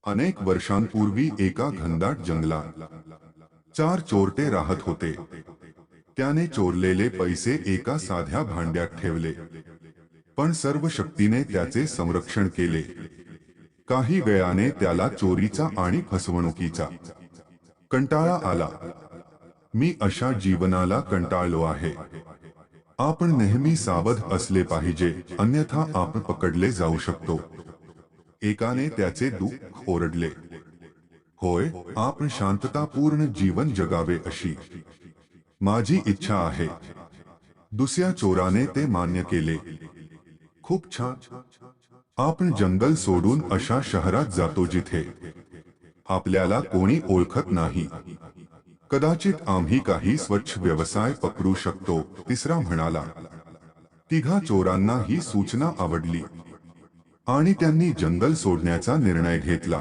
अनेक वर्षांपूर्वी एका घनदाट जंगलात चार चोरटे राहत होते। त्याने चोरलेले पैसे एका साध्या भांड्यात ठेवले, पण सर्व शक्तीने त्याचे संरक्षण केले। काही वेळाने त्याला चोरीचा आणि फसवणुकीचा कंटाळा आला। मी अशा जीवनाला कंटाळलो आहे। आपण नेहमी सावध असले पाहिजे, अन्यथा आपण पकडले जाऊ शकतो। एकाने त्याचे दुःख ओरडले, होय, आपण शांततापूर्ण जीवन जगावे अशी माझी इच्छा आहे। दुसऱ्या चोराने ते मान्य केले, खूप छान। आपण जंगल सोडून अशा शहरात जातो जिथे आपल्याला कोणी ओळखत नाही। कदाचित आम्ही काही स्वच्छ व्यवसाय पकडू शकतो। तिसरा म्हणाला। तिघा चोरांना ही सूचना आवडली आणि त्यांनी जंगल सोडण्याचा निर्णय घेतला।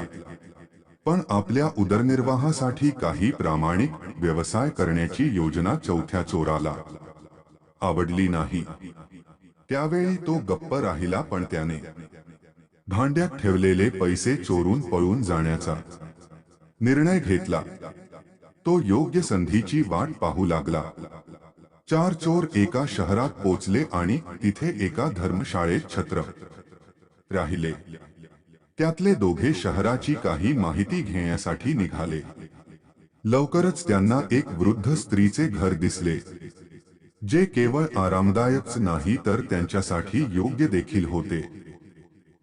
पण आपल्या उदरनिर्वाहासाठी काही प्रामाणिक व्यवसाय करण्याची योजना चौथ्या चोराला आवडली नाही। त्यावेळी तो गप्प राहिला, पण त्याने भांड्यात ठेवलेले पैसे चोरून पळून जाण्याचा निर्णय घेतला। तो योग्य संधीची वाट पाहू लागला। चार चोर एका शहरात पोचले आणि तिथे एका धर्मशाळेत छत्र राहिले। त्यातले दोघे शहराची काही माहिती घेण्यासाठी निघाले। लवकरच त्यांना एक वृद्ध स्त्रीचे घर दिसले, जे केवळ आरामदायकच नाही तर त्यांच्यासाठी योग्य देखील होते।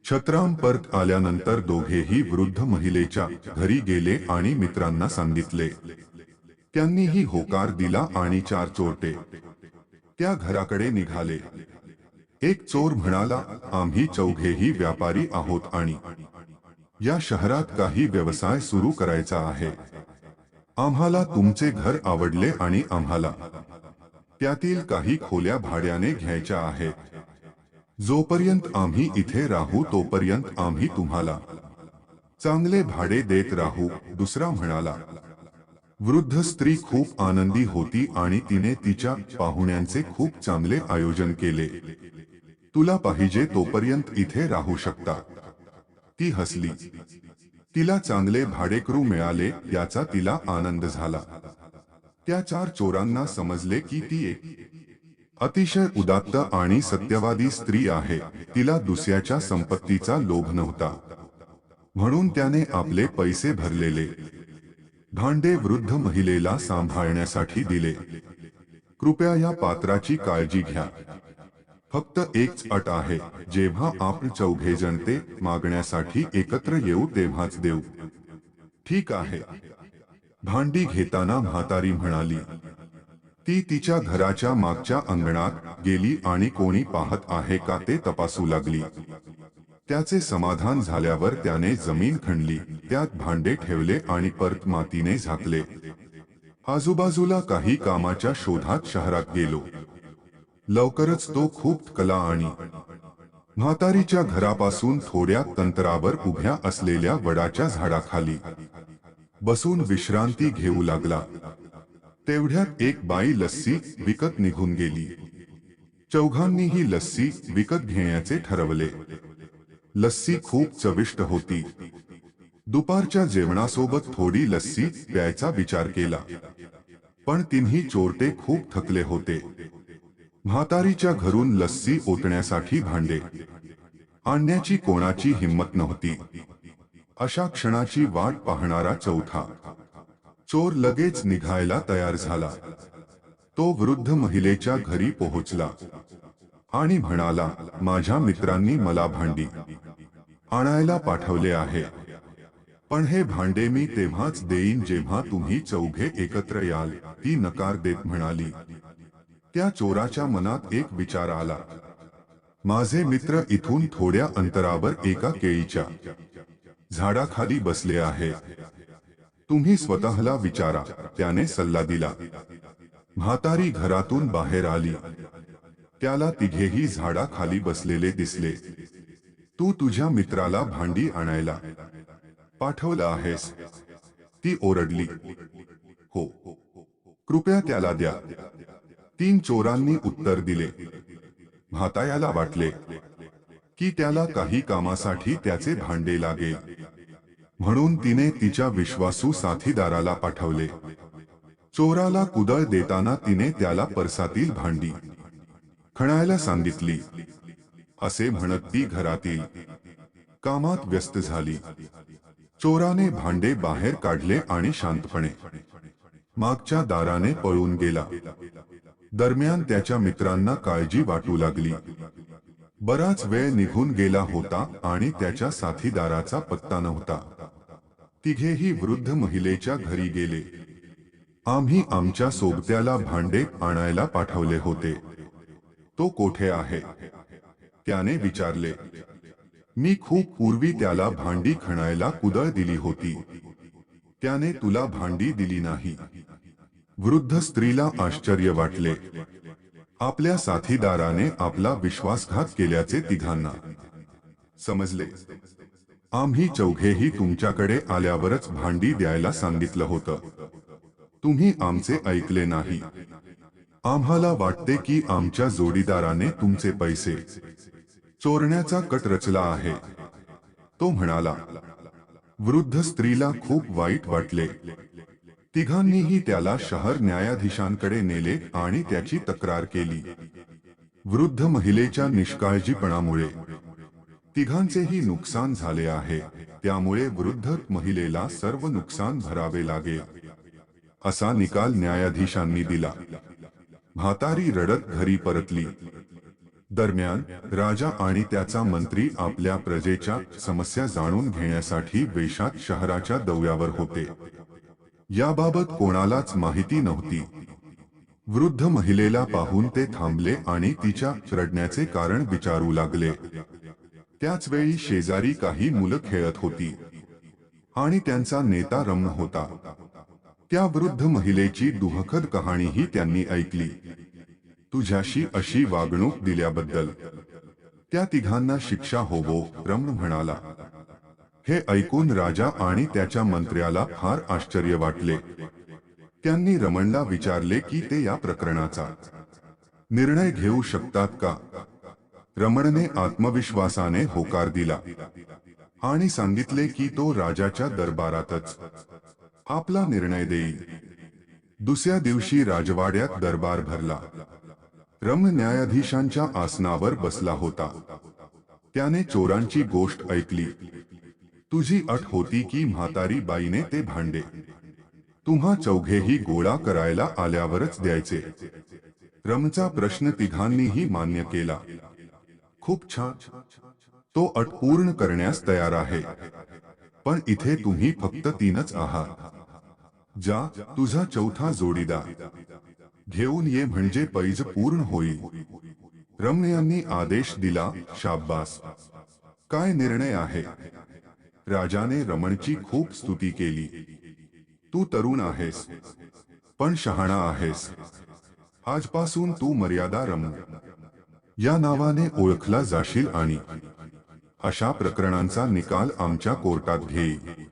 छत्राम परत आल्यानंतर दोघेही वृद्ध महिलेच्या घरी गेले आणि मित्रांना सांगितले। त्यांनीही होकार दिला आणि चार चोरटे त्या घराकडे निघाले। एक चोर म्हणाला, आम्ही चौघेही व्यापारी आहोत आणि या शहरात काही व्यवसाय सुरू करायचा आहे। आम्हाला तुमचे घर आवडले आणि आम्हाला त्यातील काही खोल्या भाड्याने घ्यायच्या आहेत। जोपर्यंत आम्ही इथे राहू तोपर्यंत आम्ही तुम्हाला चांगले भाडे देत राहू। दुसरा म्हणाला। वृद्ध स्त्री खूप आनंदी होती आणि तिने तिच्या पाहुण्यांचे खूप चांगले आयोजन केले। तुला पाहिजे तोपर्यंत इथे राहू शकता। ती हसली। तिला चांगले भाडेकरू मिळाले याचा तिला आनंद झाला। त्या चार चोरांना समजले की ती एक अतिशय उदात्त आणि सत्यवादी स्त्री आहे। तिला दुसऱ्याच्या संपत्तीचा लोभ नव्हता, म्हणून त्याने आपले पैसे भरलेले भांडे वृद्ध महिलेला सांभाळण्यासाठी दिले। कृपया या पात्राची काळजी घ्या। फक्त एकच अट आहे, जेव्हा आपण चौघेजण ते मागण्यासाठी एकत्र येऊ तेव्हाच देऊ। ठीक आहे। भांडी घेताना म्हातारी म्हणाली। ती तिच्या घराच्या मागच्या अंगणात गेली आणि कोणी पाहत आहे का ते तपासू लागली। त्याचे समाधान झाल्यावर त्याने जमीन खणली, त्यात भांडे ठेवले आणि परत मातीने झाकले। आजूबाजूला काही कामाच्या शोधात शहरात गेलो। लवकरच तो खूप थकला आणि म्हातारीच्या घरापासून थोड्या अंतरावर उभ्या असलेल्या वडाच्या झाडाखाली बसून विश्रांती घेऊ लागला। तेवढ्यात एक बाई लस्सी विकत निघून गेली। चौघांनीही लस्सी विकत घेण्याचे ठरवले। लस्सी खूप चविष्ट होती। दुपारच्या जेवणासोबत थोडी लस्सी प्यायचा विचार केला, पण तिन्ही चोरटे खूप थकले होते। म्हातारीच्या घरून लस्सी ओतण्यासाठी भांडे आणण्याची कोणाची हिंमत नव्हती। अशा क्षणाची वाट पाहणारा चौथा चोर लगेच निघायला तयार झाला। तो वृद्ध महिलेच्या घरी पोहोचला आणि म्हणाला, माझ्या मित्रांनी मला भांडी आणायला पाठवले आहे, पण हे भांडे मी तेव्हाच देईन जेव्हा तुम्ही चौघे एकत्र याल। ती नकार देत म्हणाली। त्या चोराच्या मनात एक विचार आला, माझे मित्र इथून थोड्या अंतरावर एका केळीच्या झाडाखाली बसले आहेत। तुम्ही स्वतःला विचारा। त्याने सल्ला दिला। म्हातारी घरातून बाहेर आली। त्याला तिघेही झाडाखाली बसलेले दिसले। तू तुझ्या मित्राला भांडी आणायला पाठवलं आहेस? ती ओरडली। हो, कृपया त्याला द्या। तीन चोरांनी उत्तर दिले। म्हाताऱ्याला वाटले की त्याला काही कामासाठी त्याचे भांडे लागेल। म्हणून तिने तिच्या विश्वासू साथीदाराला पाठवले. चोराला कुदळ देताना तिने त्याला पर्सातील भांडी खणायला सांगितली. असे म्हणत ती घरातील कामात व्यस्त झाली. चोराने भांडे बाहेर काढले आणि शांतपणे मागच्या दाराने पळून गेला. दरम्यान त्याच्या मित्रांना काळजी वाटू लागली. बराच वेळ निघून गेला होता आणि त्याच्या साथीदाराचा पत्ता नव्हता. तिघेही वृद्ध महिलेच्या घरी गेले. आम्ही आमच्या सोबत्याला भांडे आणायला पाठवले होते. तो कोठे आहे? त्याने विचारले. मी खूप पूर्वी त्याला भांडी खणायला कुदळ दिली होती. त्याने तुला भांडी दिली नाही. वृद्ध स्त्रीला आश्चर्य वाटले. आपल्या साथीदाराने आपला विश्वासघात केल्याचे तिघांना समजले. आम्ही चौघेही तुमच्याकडे आल्यावरच भांडी द्यायला सांगितलं होतं. तुम्ही आमचे ऐकले नाही. आम्हाला वाटते की आमच्या जोडीदाराने तुमचे पैसे चोरण्याचा कट रचला आहे, तो म्हणाला. वृद्ध स्त्रीला खूप वाईट वाटले. तिघांनीही त्याला शहर न्यायाधीशांकडे नेले आणि त्याची तक्रार केली. वृद्ध महिलेच्या निष्काळजीपणामुळे तिघांचेही नुकसान झाले आहे, त्यामुळे वृद्ध महिलेला सर्व नुकसान भरावे लागेल, असा निकाल न्यायाधीशांनी दिला. म्हातारी रडत घरी परतली. दरम्यान राजा आणि त्याचा मंत्री आपल्या प्रजेच्या समस्या जाणून घेण्यासाठी वेशात शहराच्या दौऱ्यावर होते. याबाबत कोणालाच माहिती नव्हती. वृद्ध महिलेला पाहून ते थांबले आणि तिच्या रडण्याचे कारण विचारू लागले. त्याच वेळी शेजारी काही मुलं खेळत होती आणि त्यांचा नेता रमण होता. त्या वृद्ध महिलेची दुःखद कहाणीही त्यांनी ऐकली. तुझ्याशी अशी वागणूक दिल्याबद्दल त्या तिघांना शिक्षा होवो, रमण म्हणाला. हे ऐकून राजा आणि त्याच्या मंत्र्याला फार आश्चर्य वाटले. त्यांनी रमणला विचारले की ते या प्रकरणाचा निर्णय घेऊ शकतात का. रमणने आत्मविश्वासाने होकार दिला आणि सांगितले की तो राजाच्या दरबारातच आपला निर्णय देईल. दुसऱ्या दिवशी राजवाड्यात दरबार भरला. रमण न्यायाधीशांच्या आसनावर बसला होता. त्याने चोरांची गोष्ट ऐकली. तुझी अट होती की म्हातारी बाईने ते भांडे तुम्हा चौघेही गोळा करायला आल्यावरच द्यायचे. रमणचा प्रश्न तिघांनीही मान्य केला. खूप छान, तो अट पूर्ण करण्यास तयार आहे. पण इथे तुम्ही फक्त तीनच आहात. जा, तुझा चौथा जोडीदार घेऊन ये म्हणजे पैज पूर्ण होईल. रमण यांनी आदेश दिला. शाब्बास, काय निर्णय आहे. राजाने रमणची खूप स्तुती केली. तू तरुण आहेस, पण शहाणा आहेस. आजपासून तू मर्यादा रमण या नावाने ओळखला जाशील आणि अशा प्रकरणांचा निकाल आमच्या कोर्टात घेईल.